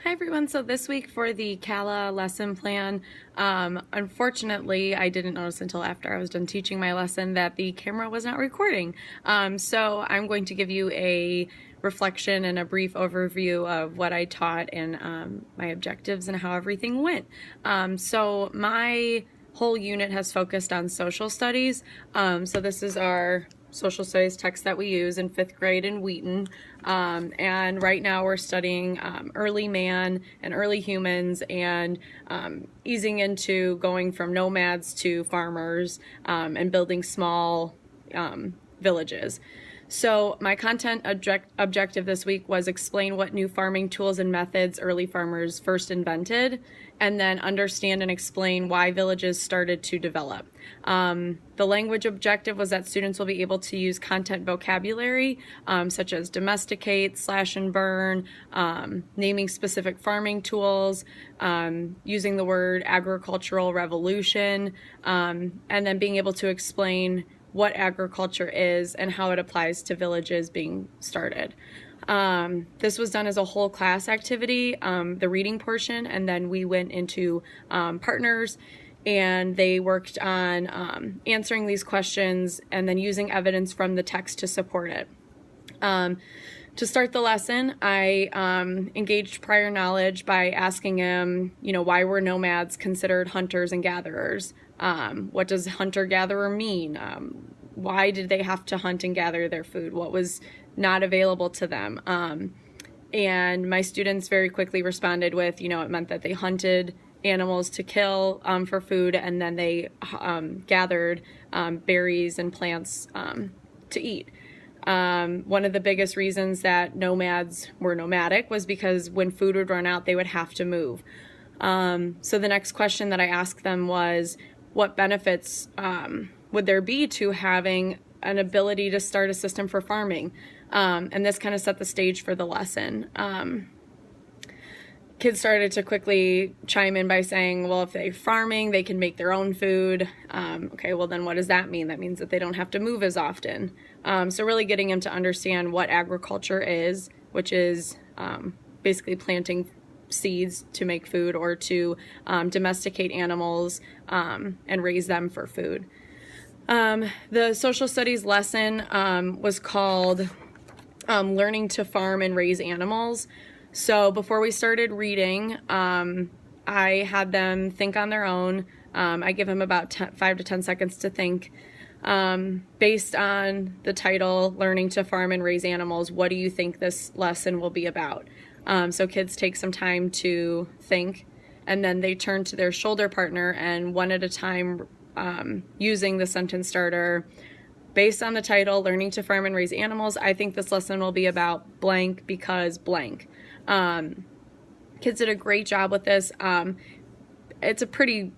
Hi everyone, so this week for the CALLA lesson plan, unfortunately I didn't notice until after I was done teaching my lesson that the camera was not recording. So I'm going to give you a reflection and a brief overview of what I taught and my objectives and how everything went. So my whole unit has focused on social studies. So this is our social studies text that we use in 5th grade in Wheaton. And right now we're studying early man and early humans and easing into going from nomads to farmers and building small villages. So my content objective this week was explain what new farming tools and methods early farmers first invented, and then understand and explain why villages started to develop. The language objective was that students will be able to use content vocabulary such as domesticate, slash and burn, naming specific farming tools, using the word agricultural revolution, and then being able to explain what agriculture is and how it applies to villages being started. This was done as a whole class activity, the reading portion, and then we went into partners and they worked on answering these questions and then using evidence from the text to support it. To start the lesson, I engaged prior knowledge by asking him, why were nomads considered hunters and gatherers? What does hunter-gatherer mean? Why did they have to hunt and gather their food? What was not available to them? And my students very quickly responded with, it meant that they hunted animals to kill for food, and then they gathered berries and plants to eat. One of the biggest reasons that nomads were nomadic was because when food would run out, they would have to move. So the next question that I asked them was, what benefits would there be to having an ability to start a system for farming? And this kind of set the stage for the lesson. Kids started to quickly chime in by saying, well, if they're farming, they can make their own food. Okay, well then what does that mean? That means that they don't have to move as often. So really getting them to understand what agriculture is, which is basically planting seeds to make food or to domesticate animals and raise them for food. The social studies lesson was called Learning to Farm and Raise Animals. So before we started reading, I had them think on their own. I give them about 5 to 10 seconds to think. Based on the title, Learning to Farm and Raise Animals, what do you think this lesson will be about? So kids take some time to think, and then they turn to their shoulder partner and one at a time, using the sentence starter, based on the title, Learning to Farm and Raise Animals, I think this lesson will be about blank because blank. Kids did a great job with this. It's a pretty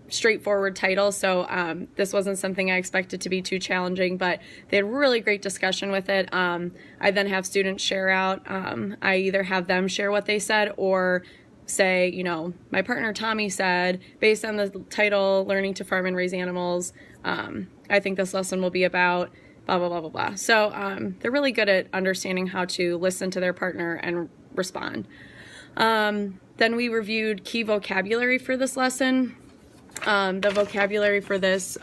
straightforward title, so this wasn't something I expected to be too challenging, but they had really great discussion with it. I then have students share out. I either have them share what they said or say, my partner Tommy said, based on the title, Learning to Farm and Raise Animals, I think this lesson will be about blah, blah, blah, blah, blah. So they're really good at understanding how to listen to their partner and respond. Then we reviewed key vocabulary for this lesson. The vocabulary for this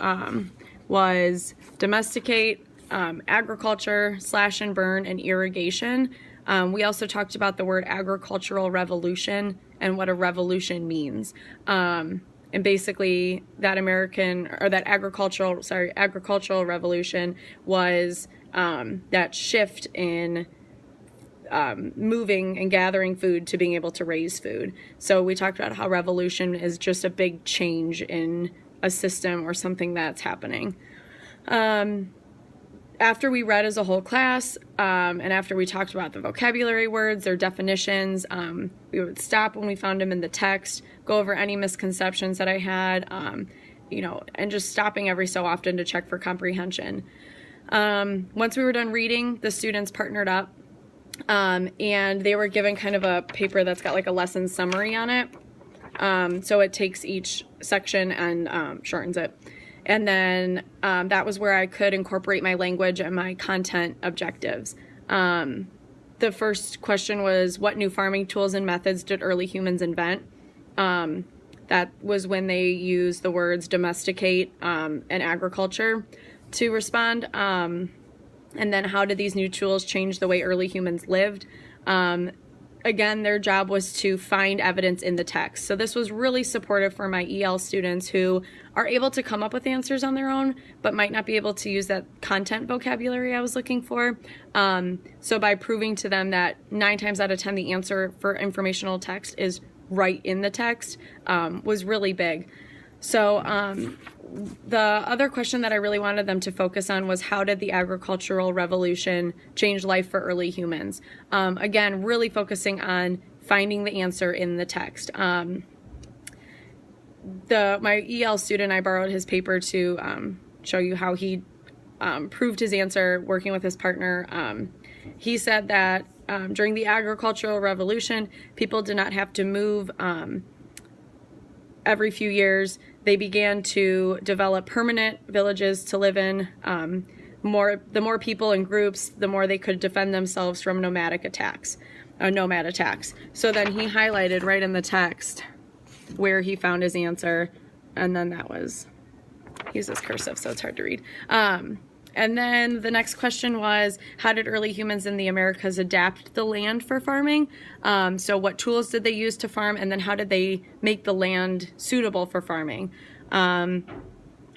was domesticate, agriculture, slash and burn, and irrigation. We also talked about the word agricultural revolution and what a revolution means. And basically that agricultural revolution was that shift in moving and gathering food to being able to raise food. So we talked about how revolution is just a big change in a system or something that's happening. After we read as a whole class, and after we talked about the vocabulary words, their definitions, we would stop when we found them in the text, go over any misconceptions that I had, and just stopping every so often to check for comprehension. Once we were done reading, the students partnered up, and they were given kind of a paper that's got like a lesson summary on it. So it takes each section and shortens it. And then that was where I could incorporate my language and my content objectives. the first question was, what new farming tools and methods did early humans invent? That was when they used the words domesticate and agriculture to respond. And then how did these new tools change the way early humans lived? Again, their job was to find evidence in the text. So this was really supportive for my EL students who are able to come up with answers on their own, but might not be able to use that content vocabulary I was looking for. So by proving to them that 9 times out of 10, the answer for informational text is right in the text was really big. So the other question that I really wanted them to focus on was, how did the agricultural revolution change life for early humans? Again, really focusing on finding the answer in the text. My EL student, I borrowed his paper to show you how he proved his answer working with his partner. He said that during the agricultural revolution, people did not have to move every few years. They began to develop permanent villages to live in. The more people and groups, the more they could defend themselves from nomad attacks. So then he highlighted right in the text where he found his answer, and then that was, he uses cursive, so it's hard to read. And then the next question was, how did early humans in the Americas adapt the land for farming? So what tools did they use to farm, and then how did they make the land suitable for farming? We're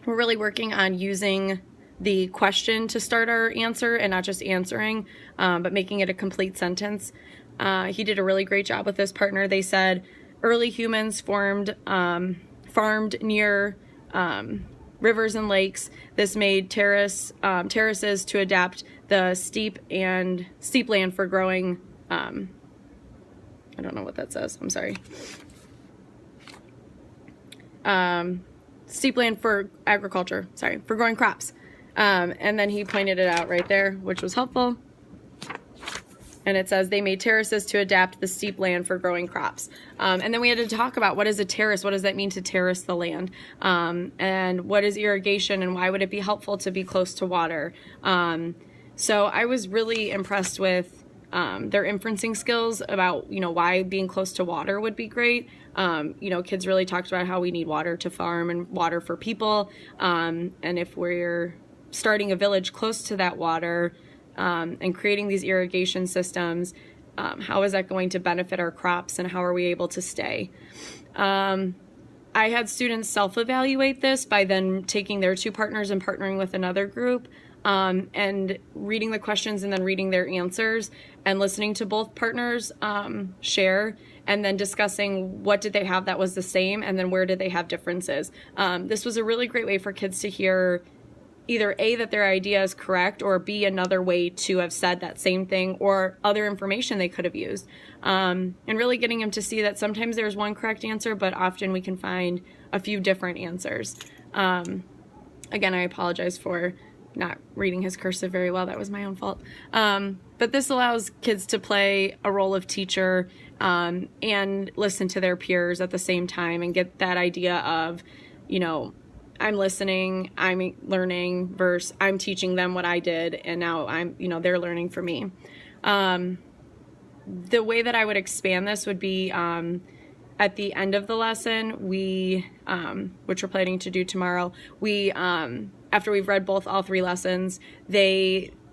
really working on using the question to start our answer and not just answering, but making it a complete sentence. He did a really great job with his partner. They said early humans farmed near rivers and lakes. This made terraces to adapt the steep land for growing. I don't know what that says. I'm sorry. Steep land for agriculture. Sorry, for growing crops. And then he pointed it out right there, which was helpful. And it says they made terraces to adapt the steep land for growing crops. And then we had to talk about, what is a terrace? What does that mean to terrace the land? And what is irrigation, and why would it be helpful to be close to water? So I was really impressed with their inferencing skills about, why being close to water would be great. Kids really talked about how we need water to farm and water for people. And if we're starting a village close to that water, and creating these irrigation systems, how is that going to benefit our crops, and how are we able to stay? I had students self-evaluate this by then taking their 2 partners and partnering with another group, and reading the questions and then reading their answers and listening to both partners share, and then discussing what did they have that was the same, and then where did they have differences. This was a really great way for kids to hear either A, that their idea is correct, or B, another way to have said that same thing, or other information they could have used. And really getting them to see that sometimes there's one correct answer, but often we can find a few different answers. Again, I apologize for not reading his cursive very well. That was my own fault. But this allows kids to play a role of teacher and listen to their peers at the same time, and get that idea of, I'm listening, I'm learning, versus I'm teaching them what I did, and now they're learning from me. The way that I would expand this would be at the end of the lesson, which we're planning to do tomorrow, after we've read all 3 lessons,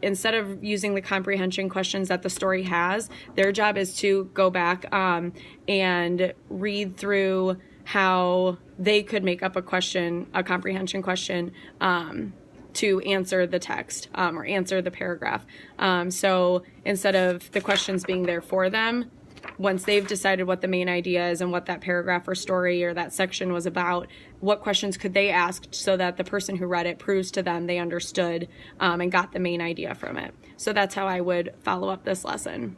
instead of using the comprehension questions that the story has, their job is to go back and read through how they could make up a comprehension question, to answer the text or answer the paragraph. So instead of the questions being there for them, once they've decided what the main idea is and what that paragraph or story or that section was about, what questions could they ask so that the person who read it proves to them they understood and got the main idea from it. So that's how I would follow up this lesson.